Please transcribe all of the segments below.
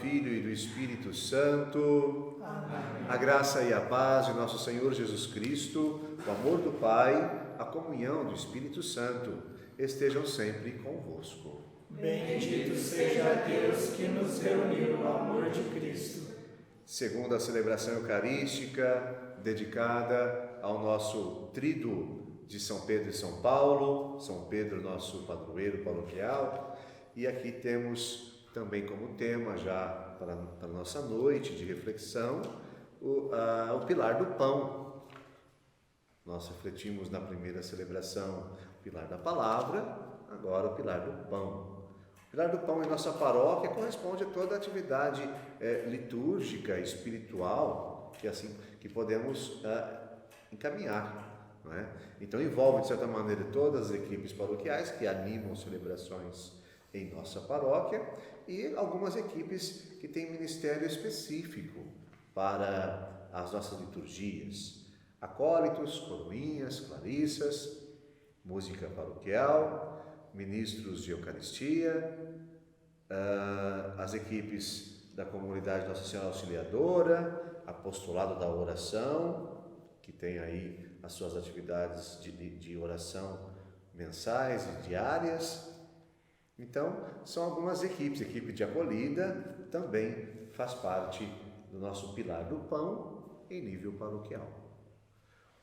Filho e do Espírito Santo. Amém. A graça e a paz de nosso Senhor Jesus Cristo, o amor do Pai, a comunhão do Espírito Santo, estejam sempre convosco. Bendito seja Deus que nos reuniu no amor de Cristo. Segundo a celebração eucarística, dedicada ao nosso tríduo de São Pedro e São Paulo, São Pedro, nosso padroeiro paroquial, e aqui temos também como tema, já para a nossa noite de reflexão, o pilar do pão. Nós refletimos na primeira celebração o pilar da palavra, agora o pilar do pão. O pilar do pão em nossa paróquia corresponde a toda a atividade litúrgica, espiritual, que podemos encaminhar. Não é? Então envolve, de certa maneira, todas as equipes paroquiais que animam celebrações em nossa paróquia e algumas equipes que têm ministério específico para as nossas liturgias. Acólitos, coroinhas, clarissas, música paroquial, ministros de Eucaristia, as equipes da comunidade Nossa Senhora Auxiliadora, apostolado da oração, que tem aí as suas atividades de oração mensais e diárias. Então, são algumas equipes. A equipe de acolhida também faz parte do nosso pilar do pão em nível paroquial.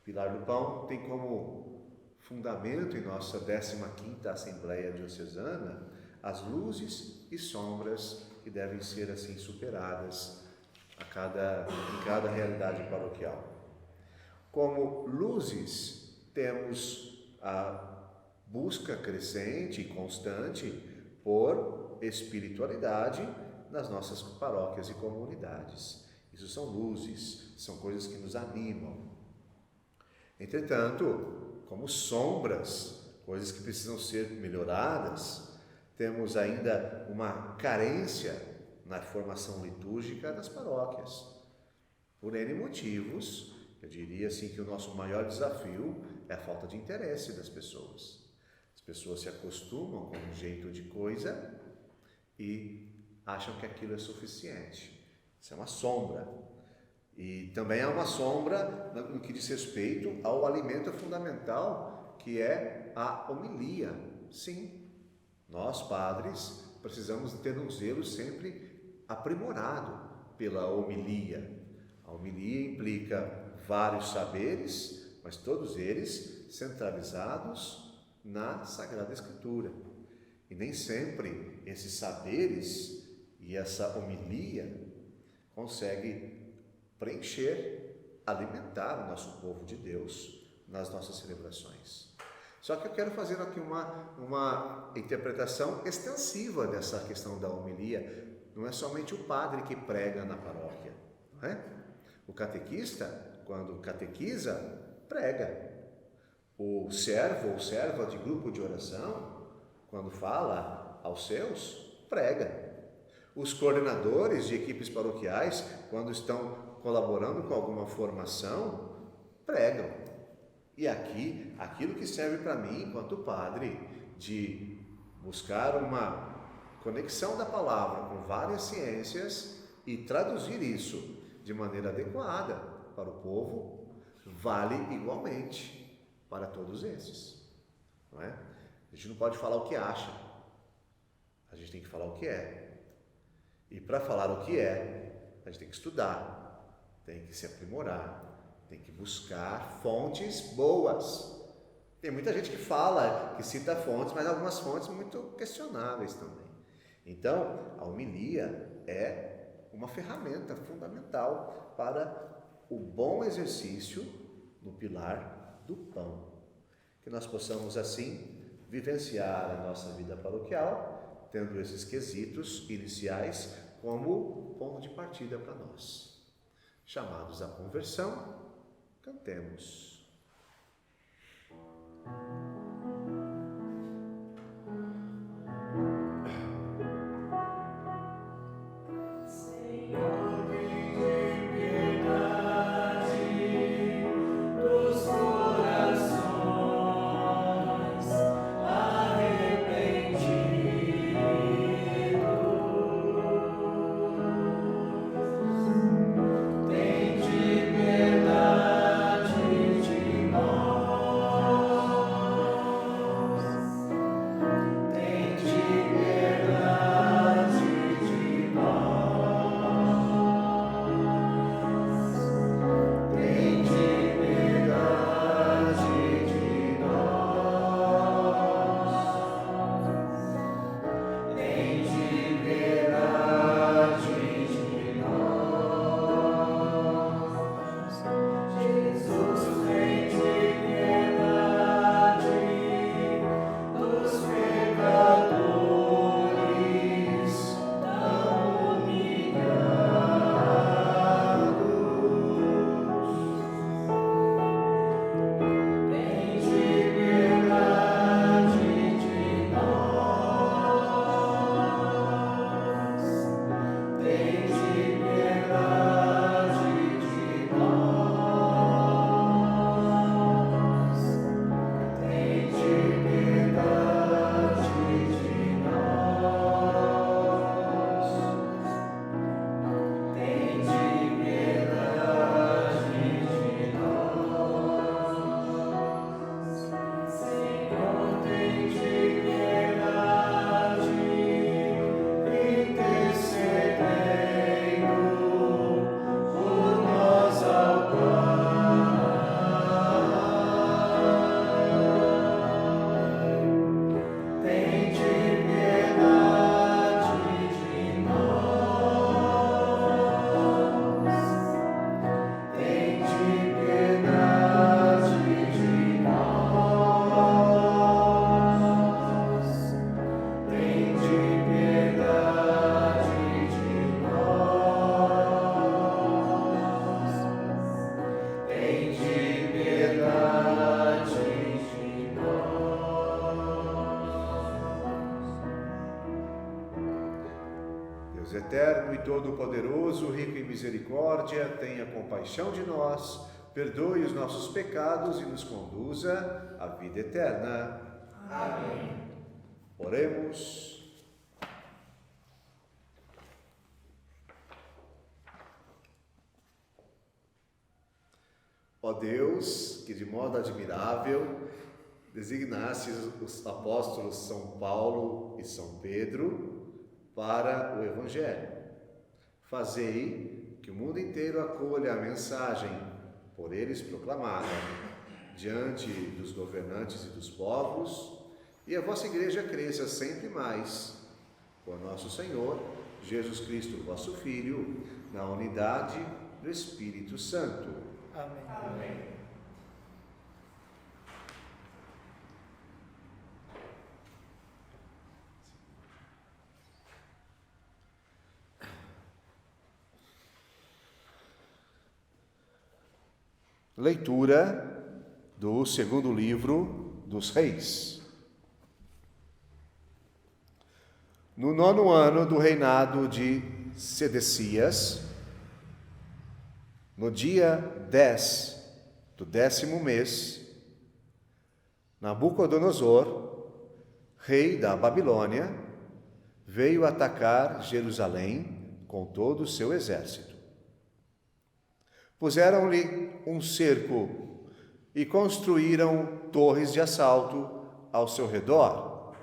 O pilar do pão tem como fundamento em nossa 15ª Assembleia Diocesana as luzes e sombras que devem ser assim superadas em cada realidade paroquial. Como luzes, temos a busca crescente e constante por espiritualidade nas nossas paróquias e comunidades. Isso são luzes, são coisas que nos animam. Entretanto, como sombras, coisas que precisam ser melhoradas, temos ainda uma carência na formação litúrgica das paróquias. Por N motivos, eu diria assim que o nosso maior desafio é a falta de interesse das pessoas. As pessoas se acostumam com um jeito de coisa e acham que aquilo é suficiente. Isso é uma sombra. E também há uma sombra no que diz respeito ao alimento fundamental, que é a homilia. Sim, nós padres precisamos ter um zelo sempre aprimorado pela homilia. A homilia implica vários saberes, mas todos eles centralizados na Sagrada Escritura. E nem sempre esses saberes e essa homilia consegue preencher, alimentar o nosso povo de Deus nas nossas celebrações. Só que eu quero fazer aqui uma interpretação extensiva dessa questão da homilia. Não é somente o padre que prega na paróquia, não é? O catequista, quando catequiza, prega. O servo ou serva de grupo de oração, quando fala aos seus, prega. Os coordenadores de equipes paroquiais, quando estão colaborando com alguma formação, pregam. E aqui, aquilo que serve para mim, enquanto padre, de buscar uma conexão da palavra com várias ciências e traduzir isso de maneira adequada para o povo, vale igualmente para todos esses. Não é? A gente não pode falar o que acha, a gente tem que falar o que é. E para falar o que é, a gente tem que estudar, tem que se aprimorar, tem que buscar fontes boas. Tem muita gente que fala, que cita fontes, mas algumas fontes muito questionáveis também. Então, a homilia é uma ferramenta fundamental para o bom exercício no pilar do pão. Que nós possamos, assim, vivenciar a nossa vida paroquial, tendo esses quesitos iniciais como ponto de partida para nós. Chamados à conversão, cantemos. eterno e todo-poderoso, rico em misericórdia, tenha compaixão de nós, perdoe os nossos pecados e nos conduza à vida eterna. Amém. Oremos. Ó Deus, que de modo admirável designaste os apóstolos São Paulo e São Pedro para o Evangelho, fazei que o mundo inteiro acolha a mensagem por eles proclamada diante dos governantes e dos povos, e a vossa Igreja cresça sempre mais, por nosso Senhor Jesus Cristo, vosso Filho, na unidade do Espírito Santo. Amém. Amém. Leitura do segundo livro dos Reis. No 9º ano do reinado de Sedecias, no dia 10 do 10º mês, Nabucodonosor, rei da Babilônia, veio atacar Jerusalém com todo o seu exército. Puseram-lhe um cerco e construíram torres de assalto ao seu redor.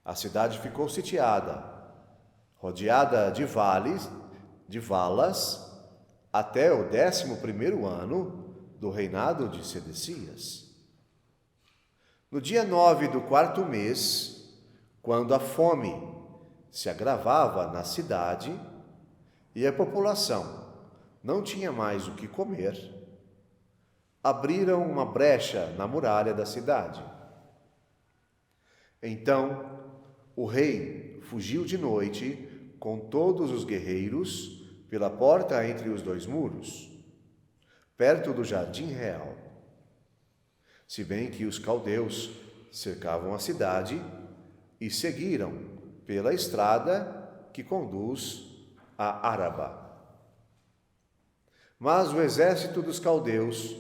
A cidade ficou sitiada, rodeada de valas, até o 11º ano do reinado de Sedecias. No dia 9 do 4º mês, quando a fome se agravava na cidade e a população não tinha mais o que comer, abriram uma brecha na muralha da cidade. Então, o rei fugiu de noite com todos os guerreiros pela porta entre os dois muros, perto do jardim real. Se bem que os caldeus cercavam a cidade e seguiram pela estrada que conduz a Araba. Mas o exército dos caldeus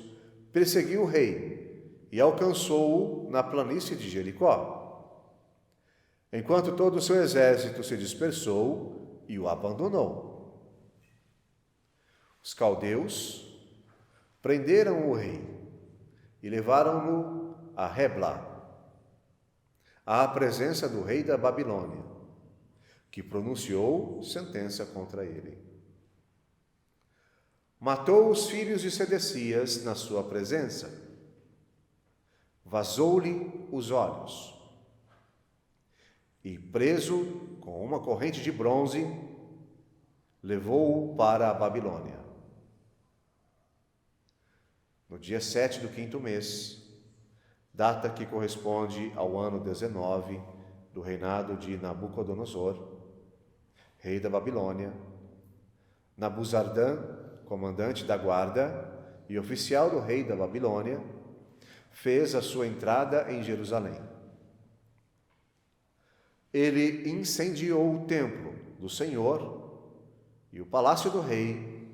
perseguiu o rei e alcançou-o na planície de Jericó, enquanto todo o seu exército se dispersou e o abandonou. Os caldeus prenderam o rei e levaram-no a Ribla, à presença do rei da Babilônia, que pronunciou sentença contra ele. Matou os filhos de Sedecias na sua presença, vazou-lhe os olhos, e preso com uma corrente de bronze, levou-o para a Babilônia. No dia 7 do 5º mês, data que corresponde ao ano 19 do reinado de Nabucodonosor, rei da Babilônia, Nabuzardã, comandante da guarda e oficial do rei da Babilônia, fez a sua entrada em Jerusalém. Ele incendiou o templo do Senhor e o palácio do rei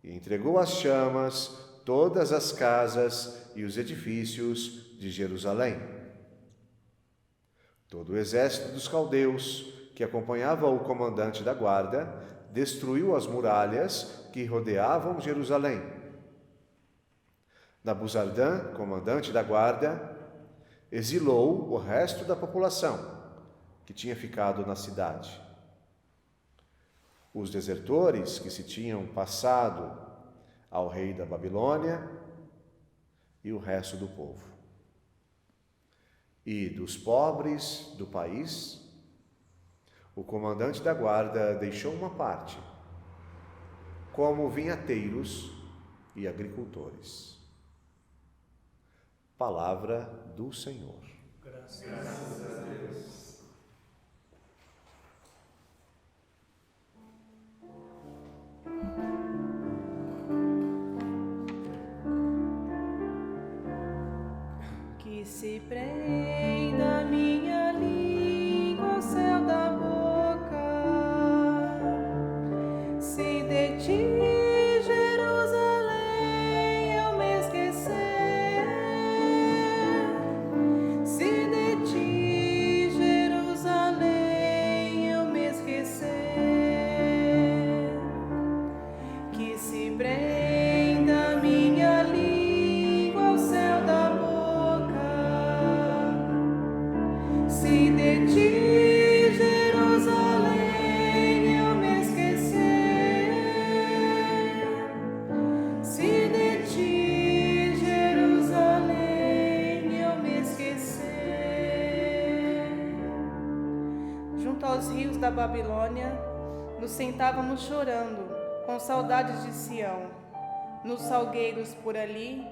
e entregou às chamas todas as casas e os edifícios de Jerusalém. Todo o exército dos caldeus que acompanhava o comandante da guarda destruiu as muralhas que rodeavam Jerusalém. Nabuzardã, comandante da guarda, exilou o resto da população que tinha ficado na cidade. Os desertores que se tinham passado ao rei da Babilônia e o resto do povo. E dos pobres do país, o comandante da guarda deixou uma parte, como vinhateiros e agricultores. Palavra do Senhor. Graças a Deus. Que se prenda minha língua ao céu da boca, de ti, Jerusalém, eu me esquecer, se de ti, Jerusalém, eu me esquecer, que se prenda minha língua ao céu da boca, se de ti, aos rios da Babilônia, nos sentávamos chorando, com saudades de Sião. Nos salgueiros por ali,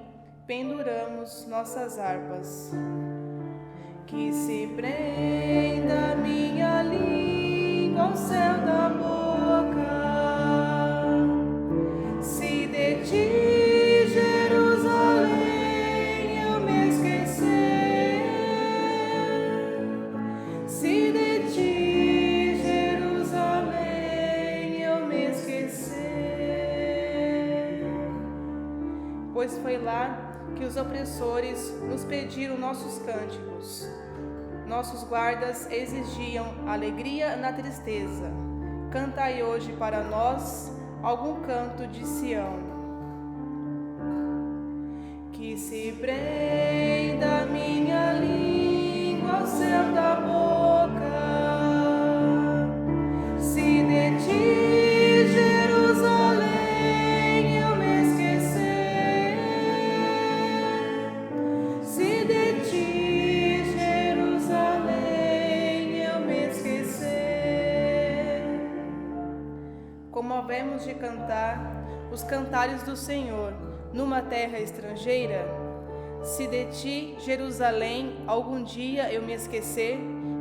penduramos nossas harpas. Que se prenda minha língua ao céu da boca, se de ti, Jerusalém, eu me esquecer, se de ti, pois foi lá que os opressores nos pediram nossos cânticos. Nossos guardas exigiam alegria na tristeza. Cantai hoje para nós algum canto de Sião. Que se prenda minha língua ao céu da boca, se de ti, como havemos de cantar os cantares do Senhor numa terra estrangeira? Se de ti, Jerusalém, algum dia eu me esquecer,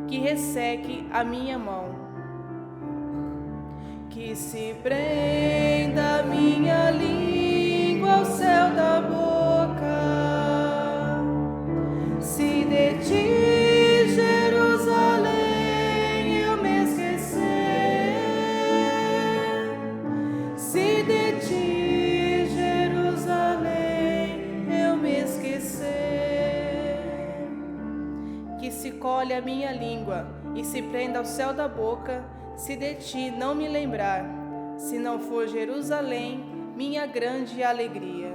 que resseque a minha mão. Que se prenda minha língua ao céu da boca, se de ti, colhe a minha língua e se prenda ao céu da boca, se de ti não me lembrar, se não for Jerusalém, minha grande alegria.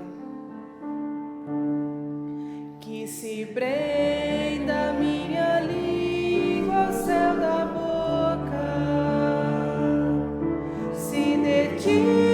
Que se prenda minha língua ao céu da boca, se de ti,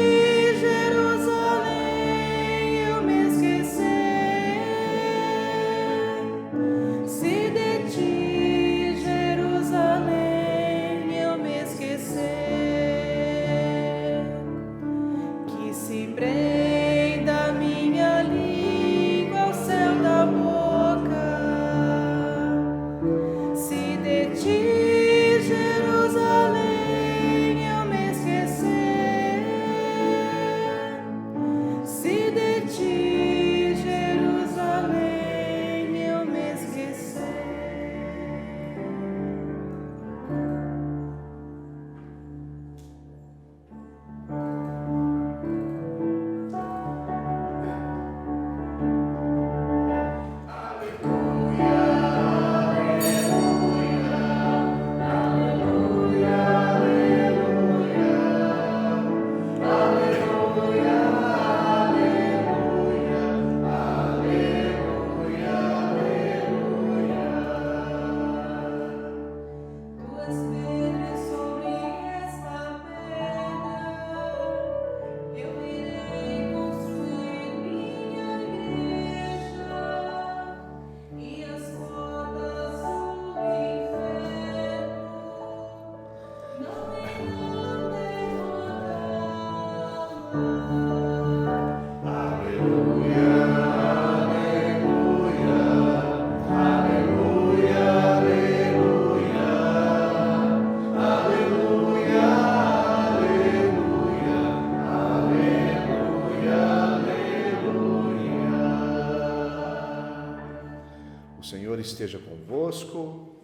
Esteja convosco.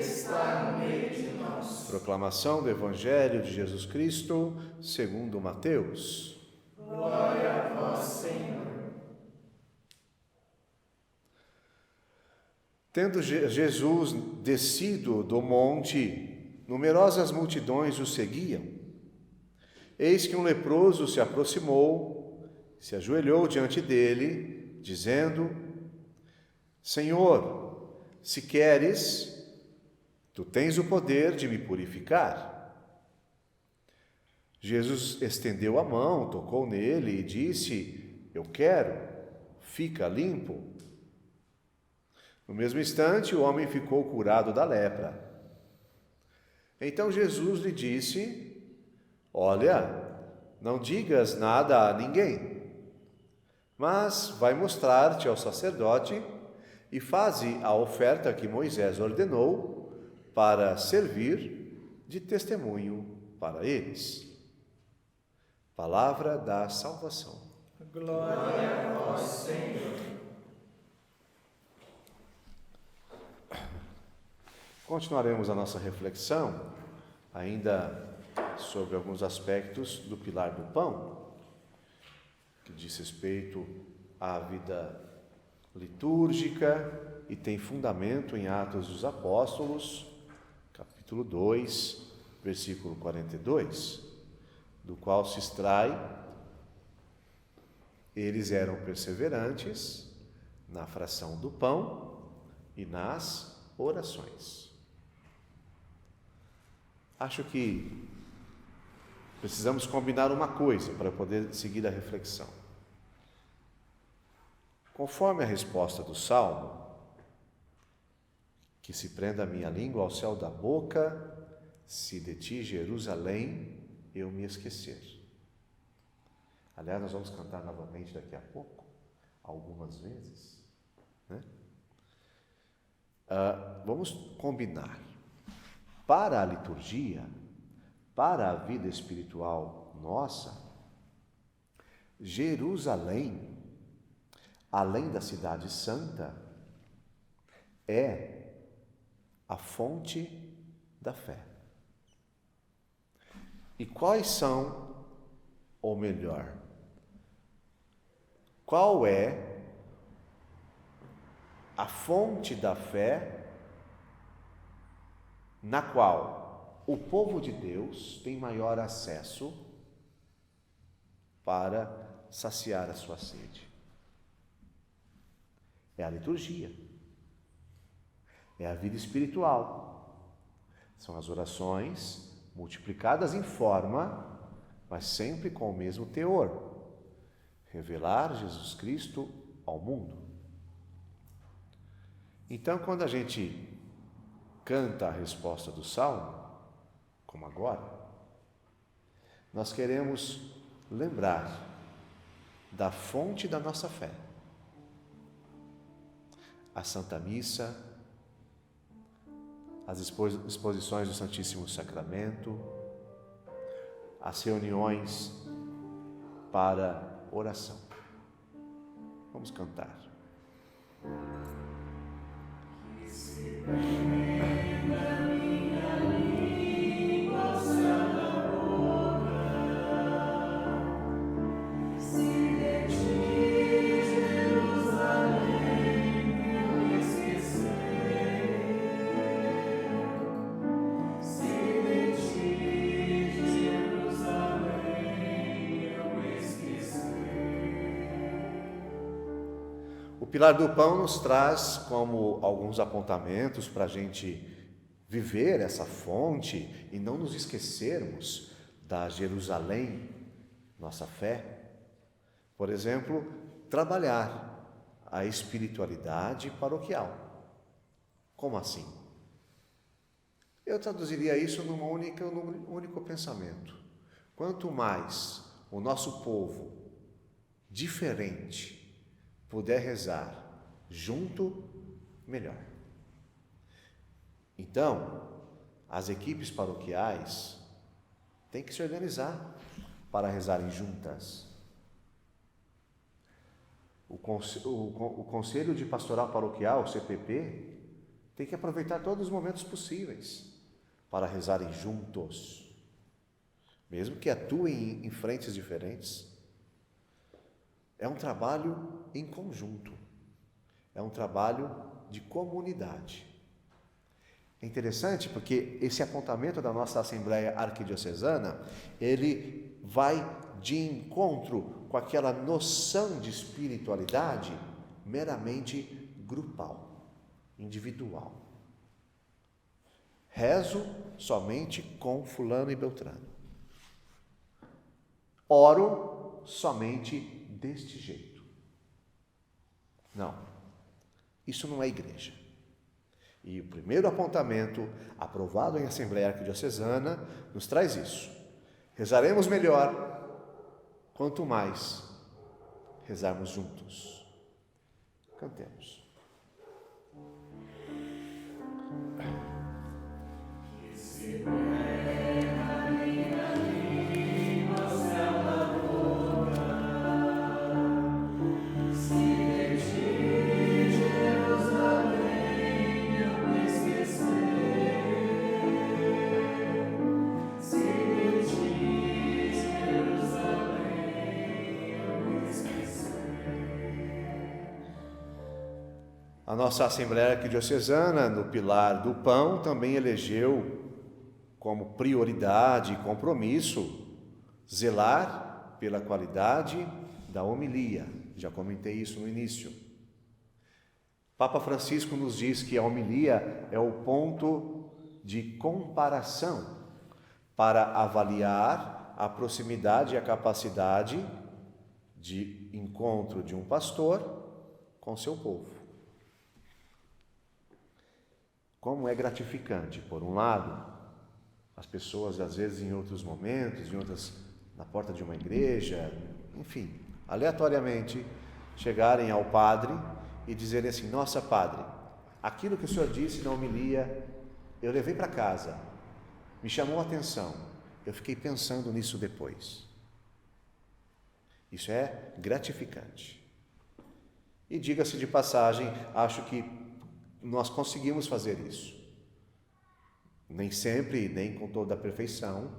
está no meio de nós. Proclamação do Evangelho de Jesus Cristo, segundo Mateus. Glória a vós, Senhor. Tendo Jesus descido do monte, numerosas multidões o seguiam. Eis que um leproso se aproximou, se ajoelhou diante dele, dizendo: Senhor, se queres, tu tens o poder de me purificar. Jesus estendeu a mão, tocou nele e disse: Eu quero, fica limpo. No mesmo instante, o homem ficou curado da lepra. Então Jesus lhe disse: Olha, não digas nada a ninguém, mas vai mostrar-te ao sacerdote e faze a oferta que Moisés ordenou para servir de testemunho para eles. Palavra da salvação. Glória a vós, Senhor. Continuaremos a nossa reflexão, ainda sobre alguns aspectos do pilar do pão, que diz respeito à vida litúrgica e tem fundamento em Atos dos Apóstolos, capítulo 2, versículo 42, do qual se extrai: eles eram perseverantes na fração do pão e nas orações. Acho que precisamos combinar uma coisa para poder seguir a reflexão. Conforme a resposta do Salmo, que se prenda a minha língua ao céu da boca, se de ti, Jerusalém, eu me esquecer. Aliás, nós vamos cantar novamente daqui a pouco, algumas vezes, né? Vamos combinar. Para a liturgia, para a vida espiritual nossa, Jerusalém, além da cidade santa, é a fonte da fé. E quais são, ou melhor, qual é a fonte da fé na qual o povo de Deus tem maior acesso para saciar a sua sede? É a liturgia, é a vida espiritual, são as orações multiplicadas em forma, mas sempre com o mesmo teor: revelar Jesus Cristo ao mundo. Então, quando a gente canta a resposta do Salmo, como agora, nós queremos lembrar da fonte da nossa fé. A Santa Missa, as exposições do Santíssimo Sacramento, as reuniões para oração. Vamos cantar. O pilar do pão nos traz como alguns apontamentos para a gente viver essa fonte e não nos esquecermos da Jerusalém, nossa fé. Por exemplo, trabalhar a espiritualidade paroquial. Como assim? Eu traduziria isso num único pensamento. Quanto mais o nosso povo diferente puder rezar junto, melhor. Então, as equipes paroquiais têm que se organizar para rezarem juntas. O Conselho de Pastoral Paroquial, o CPP, tem que aproveitar todos os momentos possíveis para rezarem juntos, mesmo que atuem em frentes diferentes. É um trabalho em conjunto, é um trabalho de comunidade. É interessante porque esse apontamento da nossa Assembleia Arquidiocesana, ele vai de encontro com aquela noção de espiritualidade meramente grupal, individual. Rezo somente com fulano e beltrano. Oro somente deste jeito. Não, isso não é igreja. E o primeiro apontamento, aprovado em Assembleia Arquidiocesana, nos traz isso. Rezaremos melhor quanto mais rezarmos juntos. Cantemos. A nossa Assembleia Arquidiocesana, no pilar do pão, também elegeu como prioridade e compromisso zelar pela qualidade da homilia. Já comentei isso no início. Papa Francisco nos diz que a homilia é o ponto de comparação para avaliar a proximidade e a capacidade de encontro de um pastor com seu povo. Como é gratificante, por um lado, as pessoas, às vezes, em outros momentos, na porta de uma igreja, enfim, aleatoriamente, chegarem ao padre e dizerem assim: nossa, padre, aquilo que o senhor disse na homilia, eu levei para casa, me chamou a atenção, eu fiquei pensando nisso depois. Isso é gratificante. E diga-se de passagem, acho que nós conseguimos fazer isso. Nem sempre, nem com toda a perfeição,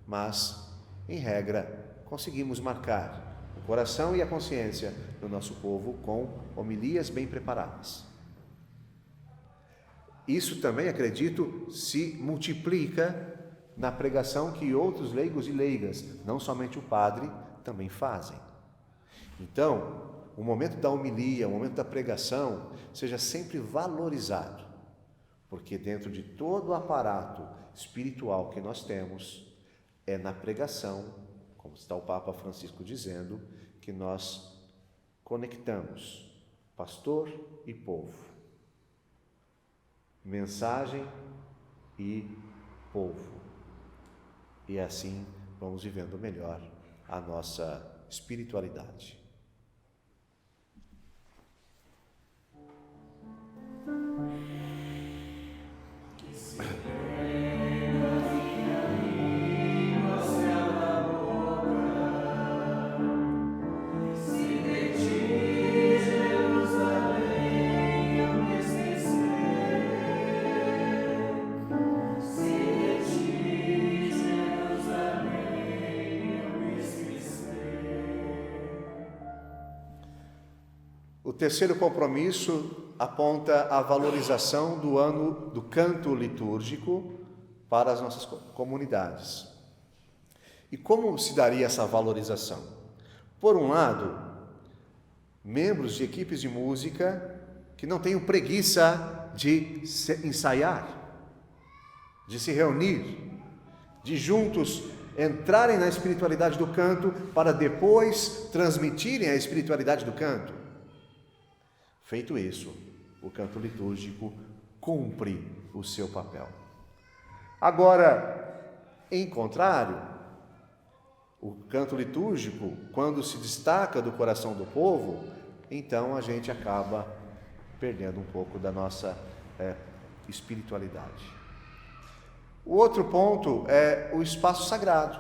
mas, em regra, conseguimos marcar o coração e a consciência do nosso povo com homilias bem preparadas. Isso também, acredito, se multiplica na pregação que outros leigos e leigas, não somente o padre, também fazem. Então, o momento da homilia, o momento da pregação, seja sempre valorizado, porque dentro de todo o aparato espiritual que nós temos, é na pregação, como está o Papa Francisco dizendo, que nós conectamos pastor e povo, mensagem e povo, e assim vamos vivendo melhor a nossa espiritualidade. O terceiro compromisso aponta a valorização do ano do canto litúrgico para as nossas comunidades. E como se daria essa valorização? Por um lado, membros de equipes de música que não tenham preguiça de ensaiar, de se reunir, de juntos entrarem na espiritualidade do canto para depois transmitirem a espiritualidade do canto. Feito isso, o canto litúrgico cumpre o seu papel. Agora, em contrário, o canto litúrgico, quando se destaca do coração do povo, então a gente acaba perdendo um pouco da nossa espiritualidade. O outro ponto é o espaço sagrado.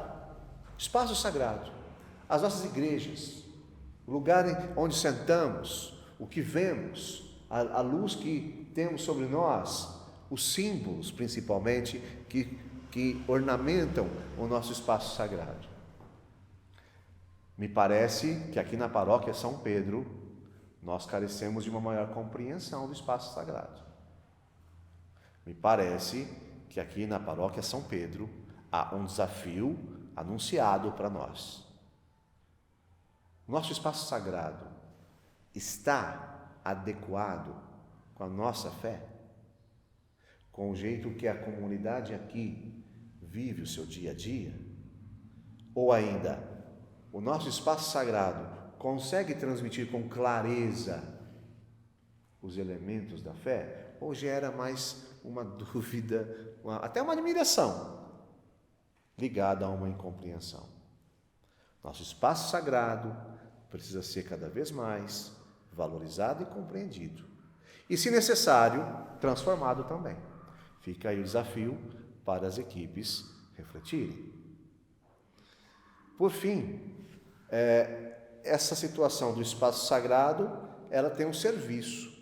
Espaço sagrado. As nossas igrejas, o lugar onde sentamos, o que vemos, a luz que temos sobre nós, os símbolos, principalmente, que ornamentam o nosso espaço sagrado. Me parece que aqui na paróquia São Pedro, nós carecemos de uma maior compreensão do espaço sagrado. Me parece que aqui na paróquia São Pedro há um desafio anunciado para nós. Nosso espaço sagrado está adequado com a nossa fé? Com o jeito que a comunidade aqui vive o seu dia a dia? Ou ainda, o nosso espaço sagrado consegue transmitir com clareza os elementos da fé? Ou gera mais uma dúvida, até uma admiração, ligada a uma incompreensão? Nosso espaço sagrado precisa ser cada vez mais valorizado e compreendido. E, se necessário, transformado também. Fica aí o desafio para as equipes refletirem. Por fim, essa situação do espaço sagrado, ela tem um serviço.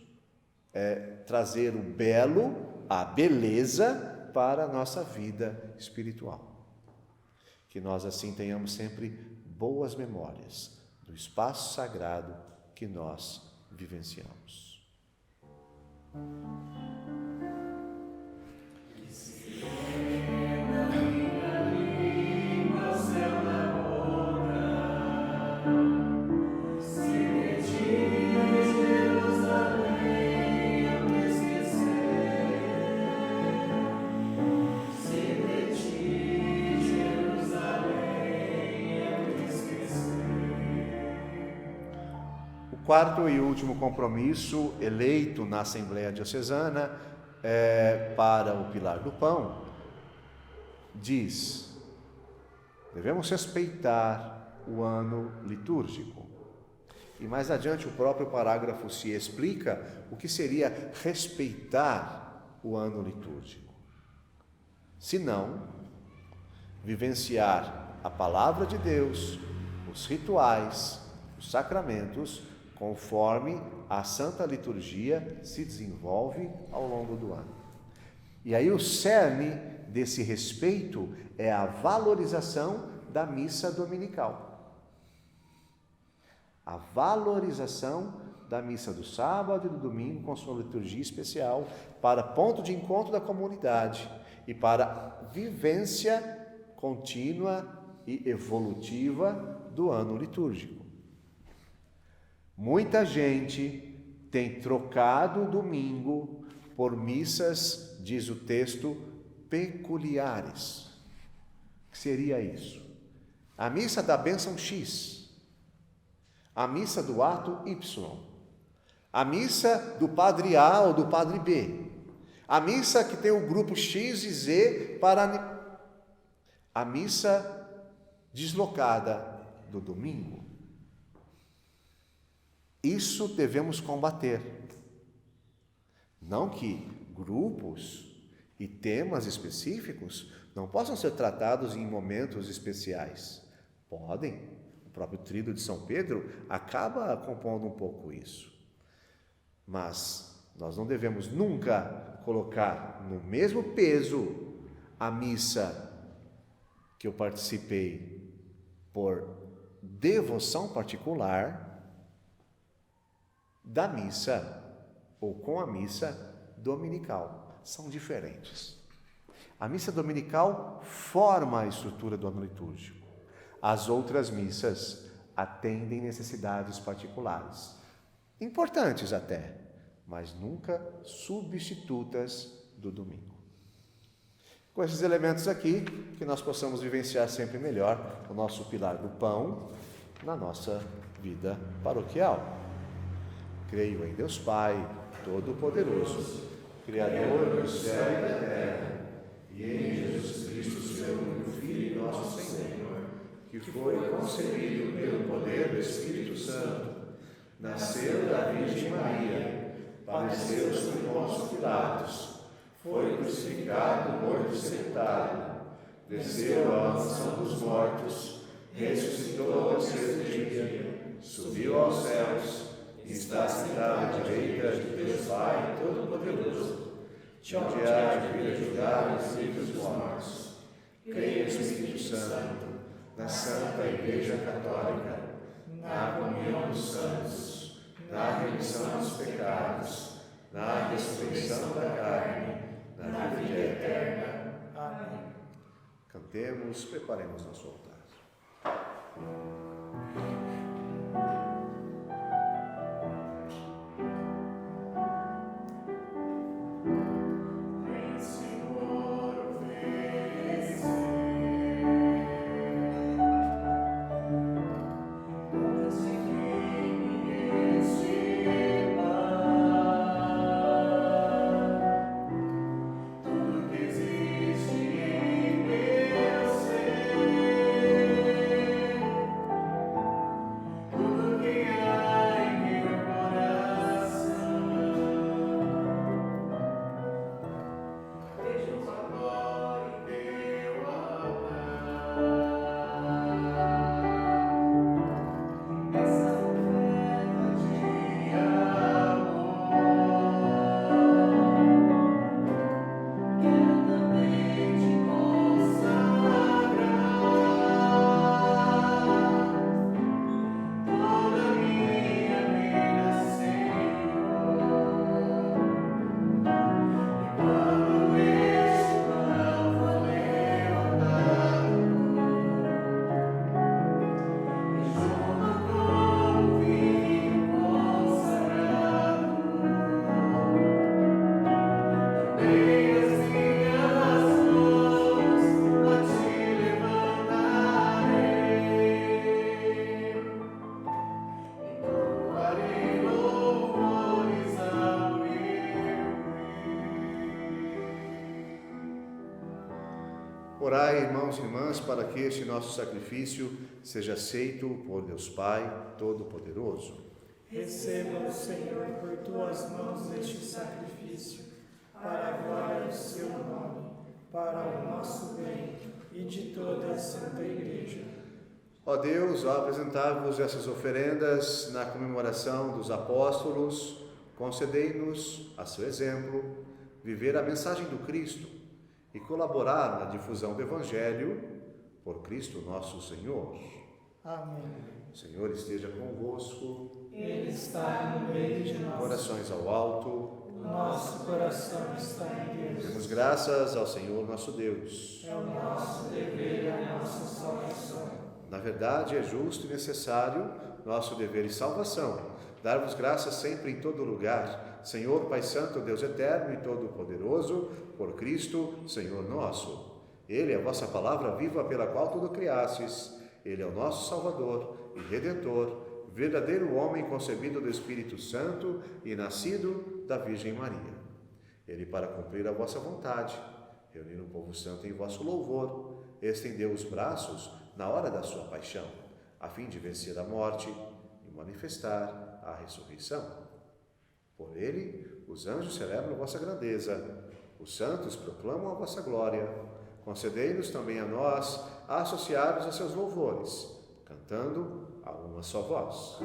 Trazer o belo, a beleza para a nossa vida espiritual. Que nós assim tenhamos sempre boas memórias do espaço sagrado que nós vivenciamos. O quarto e último compromisso eleito na Assembleia Diocesana para o Pilar do Pão diz: devemos respeitar o ano litúrgico. E mais adiante o próprio parágrafo se explica o que seria respeitar o ano litúrgico. Se não, vivenciar a palavra de Deus, os rituais, os sacramentos, conforme a Santa Liturgia se desenvolve ao longo do ano. E aí o cerne desse respeito é a valorização da missa dominical. A valorização da missa do sábado e do domingo com sua liturgia especial para ponto de encontro da comunidade e para vivência contínua e evolutiva do ano litúrgico. Muita gente tem trocado o domingo por missas, diz o texto, peculiares. O que seria isso? A missa da bênção X, a missa do ato Y, a missa do padre A ou do padre B, a missa que tem o grupo X e Z para a missa deslocada do domingo. Isso devemos combater. Não que grupos e temas específicos não possam ser tratados em momentos especiais. Podem. O próprio Tríduo de São Pedro acaba compondo um pouco isso. Mas nós não devemos nunca colocar no mesmo peso a missa que eu participei por devoção particular da missa ou com a missa dominical. São diferentes. A missa dominical forma a estrutura do ano litúrgico. As outras missas atendem necessidades particulares, importantes até, mas nunca substitutas do domingo. Com esses elementos aqui, que nós possamos vivenciar sempre melhor o nosso pilar do pão na nossa vida paroquial. Creio em Deus Pai, Todo-Poderoso, Criador do céu e da terra, e em Jesus Cristo, seu único Filho, nosso Senhor, que foi concebido pelo poder do Espírito Santo, nasceu da Virgem Maria, padeceu sob Pôncio Pilatos, foi crucificado, morto e sepultado, desceu à mansão dos mortos, ressuscitou ao terceiro dia, subiu aos céus, está sentado à direita de Deus Pai Todo-Poderoso, de onde há de vir a julgar os vivos e os mortos. Creio no Espírito Santo, na Santa Igreja Católica, na comunhão dos santos, na remissão dos pecados, na ressurreição da carne, na vida eterna. Amém. Cantemos, preparemos nosso altar. Orai, irmãos e irmãs, para que este nosso sacrifício seja aceito por Deus Pai Todo-Poderoso. Receba, Senhor, por tuas mãos este sacrifício, para a glória do seu nome, para o nosso bem e de toda a Santa Igreja. Ó Deus, ao apresentar-vos essas oferendas na comemoração dos apóstolos, concedei-nos, a seu exemplo, viver a mensagem do Cristo e colaborar na difusão do Evangelho por Cristo nosso Senhor. Amém. O Senhor esteja convosco. Ele está no meio de nós. Corações ao alto. O nosso coração está em Deus. Demos graças ao Senhor nosso Deus. É o nosso dever e a nossa salvação. Na verdade, é justo e necessário nosso dever e salvação, dar-vos graças sempre em todo lugar, Senhor Pai Santo, Deus Eterno e Todo-Poderoso, por Cristo, Senhor nosso. Ele é a vossa palavra viva pela qual tudo criastes. Ele é o nosso Salvador e Redentor, verdadeiro homem concebido do Espírito Santo e nascido da Virgem Maria. Ele, para cumprir a vossa vontade, reunir o povo santo em vosso louvor, estendeu os braços na hora da sua paixão, a fim de vencer a morte e manifestar a ressurreição. Por ele, os anjos celebram a vossa grandeza, os santos proclamam a vossa glória. Concedei-nos também a nós a associar-nos a seus louvores, cantando a uma só voz.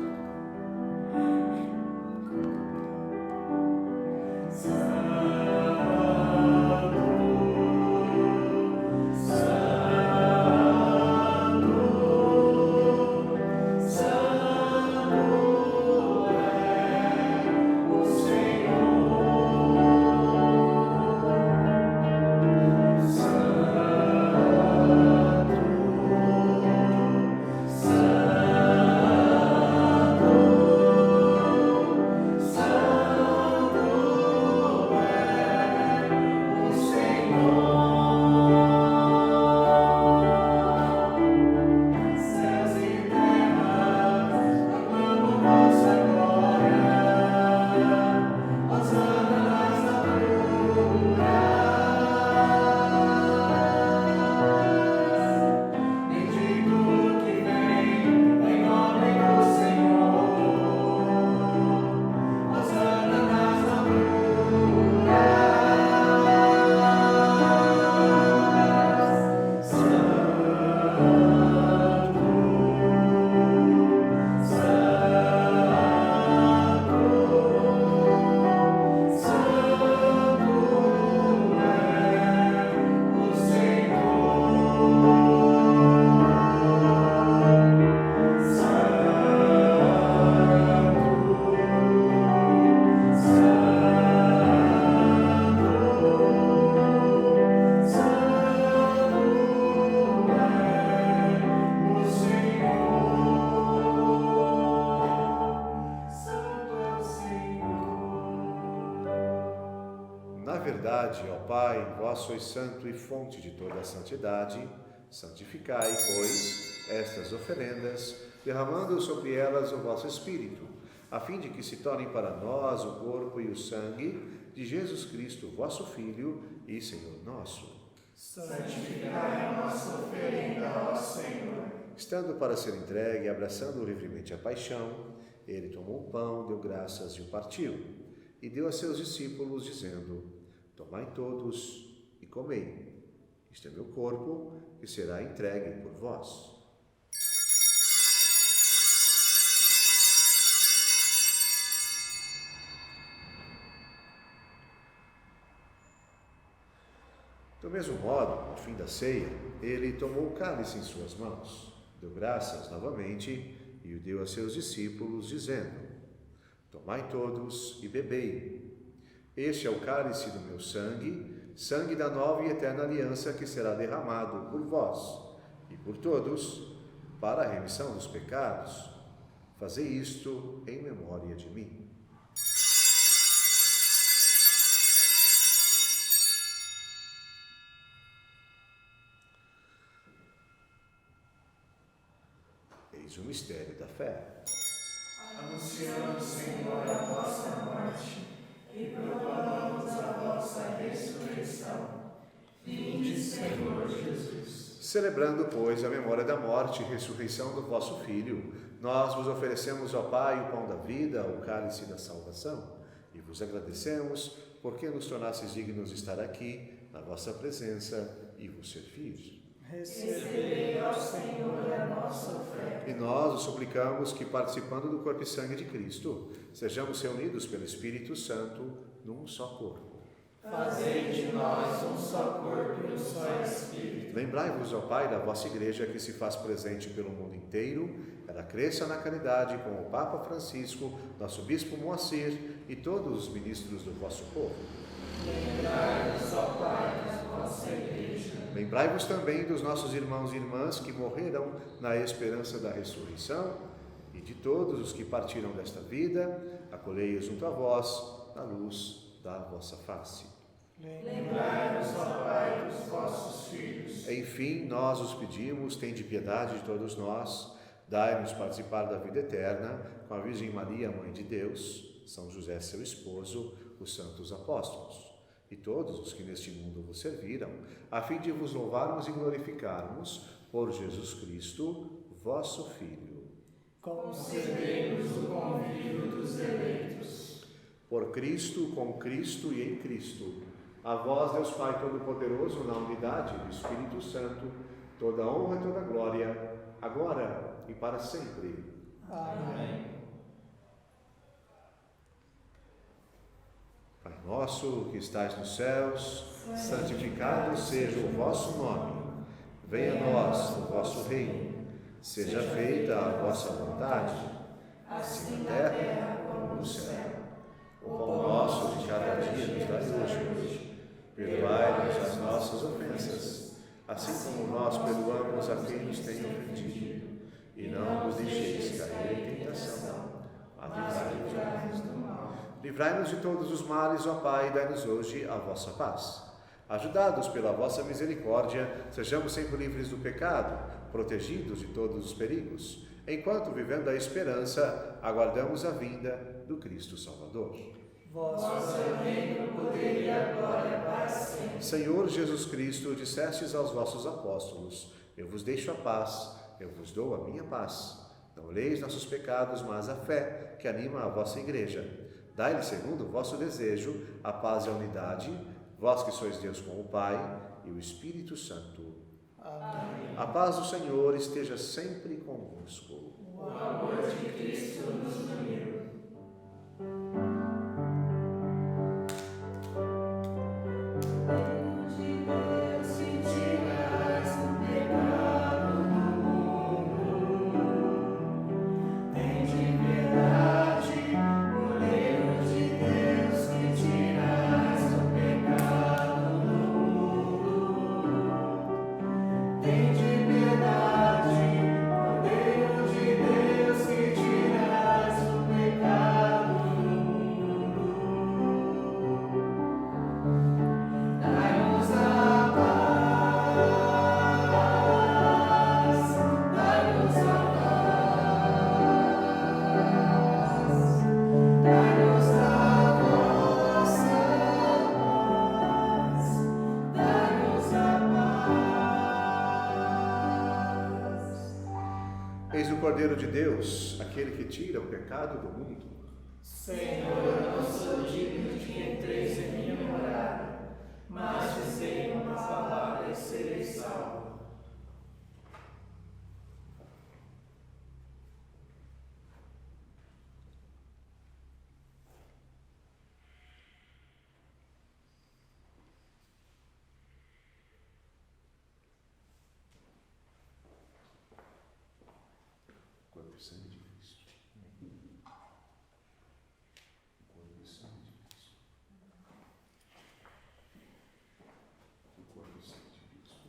verdade, ó Pai, vós sois santo e fonte de toda a santidade, santificai, pois, estas oferendas, derramando sobre elas o vosso Espírito, a fim de que se tornem para nós o corpo e o sangue de Jesus Cristo, vosso Filho e Senhor nosso. Santificai a nossa oferenda, ó Senhor. Estando para ser entregue e abraçando livremente a paixão, ele tomou o pão, deu graças e o partiu, e deu a seus discípulos, dizendo: tomai todos e comei. Este é meu corpo, que será entregue por vós. Do mesmo modo, no fim da ceia, ele tomou o cálice em suas mãos, deu graças novamente e o deu a seus discípulos, dizendo: tomai todos e bebei. Este é o cálice do meu sangue, sangue da nova e eterna aliança, que será derramado por vós e por todos para a remissão dos pecados. Fazei isto em memória de mim. Eis o mistério da fé. Anunciamos, Senhor, a vossa morte e proclamamos a vossa ressurreição. Vinde, Senhor Jesus. Celebrando, pois, a memória da morte e ressurreição do vosso Filho, nós vos oferecemos, ó Pai, o pão da vida, o cálice da salvação, e vos agradecemos porque nos tornastes dignos de estar aqui, na vossa presença, e vos servir. Recebei, ó Senhor, a nossa oferta. E nós os suplicamos que, participando do corpo e sangue de Cristo, sejamos reunidos pelo Espírito Santo num só corpo. Fazei de nós um só corpo e um só Espírito. Lembrai-vos, ó Pai, da vossa Igreja, que se faz presente pelo mundo inteiro, ela cresça na caridade com o Papa Francisco, nosso Bispo Moacir e todos os ministros do vosso povo. Lembrai-vos, ó Pai, da vossa Igreja. Lembrai-vos também dos nossos irmãos e irmãs que morreram na esperança da ressurreição e de todos os que partiram desta vida, acolhei-os junto a vós, na luz da vossa face. Lembrai-vos, ó Pai, dos vossos filhos. Enfim, nós os pedimos, tende piedade de todos nós, dai-nos participar da vida eterna com a Virgem Maria, Mãe de Deus, São José, seu esposo, os santos apóstolos e todos os que neste mundo vos serviram, a fim de vos louvarmos e glorificarmos por Jesus Cristo, vosso Filho. Concedei-nos o convívio dos eleitos. Por Cristo, com Cristo e em Cristo, a vós, Deus Pai Todo-Poderoso, na unidade do Espírito Santo, toda honra e toda glória, agora e para sempre. Amém. Pai nosso que estais nos céus, santificado seja o vosso nome. Venha a nós o vosso reino. Seja feita a vossa vontade, assim na terra como no céu. O pão nosso de cada dia nos dai hoje. Perdoai-nos as nossas ofensas, assim como nós perdoamos a quem nos tem ofendido. E não nos deixeis cair em tentação, mas livrai-nos do mal. Livrai-nos de todos os males, ó Pai, e dai-nos hoje a vossa paz. Ajudados pela vossa misericórdia, sejamos sempre livres do pecado, protegidos de todos os perigos, enquanto, vivendo a esperança, aguardamos a vinda do Cristo Salvador. Vosso reino, poder e a glória para sempre. Senhor Jesus Cristo, dissestes aos vossos apóstolos: eu vos deixo a paz, eu vos dou a minha paz. Não olheis nossos pecados, mas a fé que anima a vossa Igreja. Dai-lhe, segundo o vosso desejo, a paz e a unidade, vós que sois Deus com o Pai e o Espírito Santo. Amém. A paz do Senhor esteja sempre convosco. O amor de Cristo nos uniu. Piedade, ó Deus de Deus que tiras o pecado. Eis o Cordeiro de Deus, aquele que tira o pecado do mundo. Senhor, não sou digno de que entreis em minha morada, mas dizei uma palavra e serei salvo. Corpo e sangue de Cristo. Corpo e sangue de Cristo. O corpo e sangue de Cristo.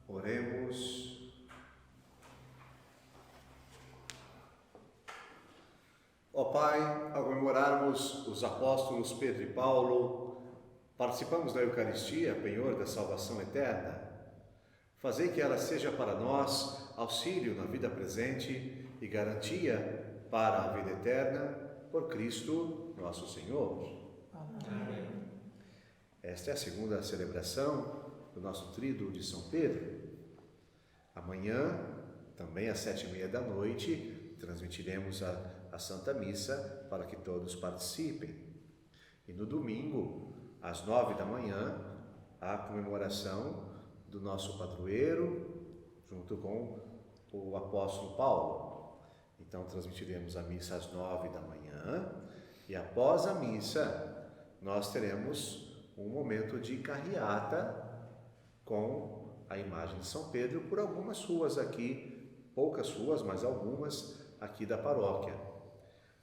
Oremos. Ó Pai, ao comemorarmos os apóstolos Pedro e Paulo, participamos da Eucaristia, penhor da salvação eterna. Fazei que ela seja para nós auxílio na vida presente e garantia para a vida eterna, por Cristo nosso Senhor. Amém. Esta é a segunda celebração do nosso tríduo de São Pedro. Amanhã, também às 7h30, transmitiremos a Santa Missa para que todos participem. E no domingo, às 9h, a comemoração do nosso padroeiro, junto com o apóstolo Paulo. Então, transmitiremos a missa às 9h, e após a missa, nós teremos um momento de carreata com a imagem de São Pedro por algumas ruas aqui, poucas ruas, mas algumas aqui da paróquia.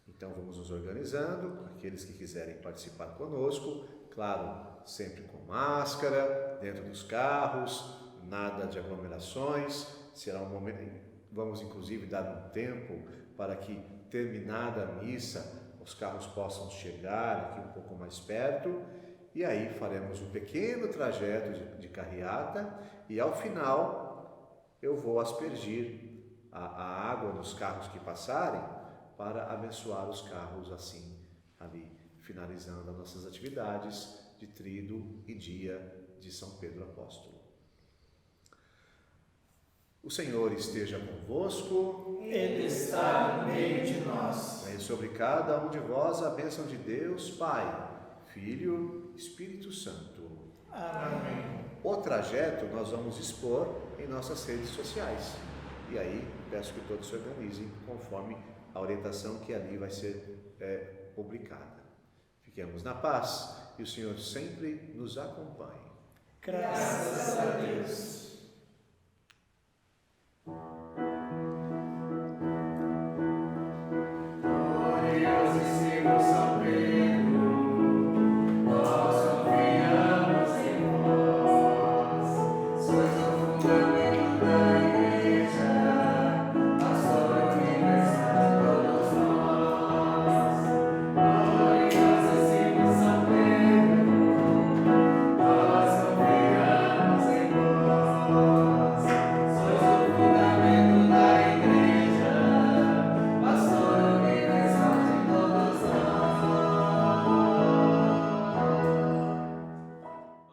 Então vamos nos organizando, aqueles que quiserem participar conosco, claro, sempre com máscara, dentro dos carros, nada de aglomerações. Será um momento, vamos inclusive dar um tempo para que, terminada a missa, os carros possam chegar aqui um pouco mais perto, e aí faremos um pequeno trajeto de carreata, e ao final eu vou aspergir a água nos carros que passarem para abençoar os carros, assim, ali, finalizando as nossas atividades de tríduo e dia de São Pedro Apóstolo. O Senhor esteja convosco. Ele está no meio de nós. Venha sobre cada um de vós a bênção de Deus, Pai, Filho, Espírito Santo. Amém. O trajeto nós vamos expor em nossas redes sociais. E aí peço que todos se organizem conforme a orientação que ali vai ser publicada. Fiquemos na paz e o Senhor sempre nos acompanhe. Graças a Deus.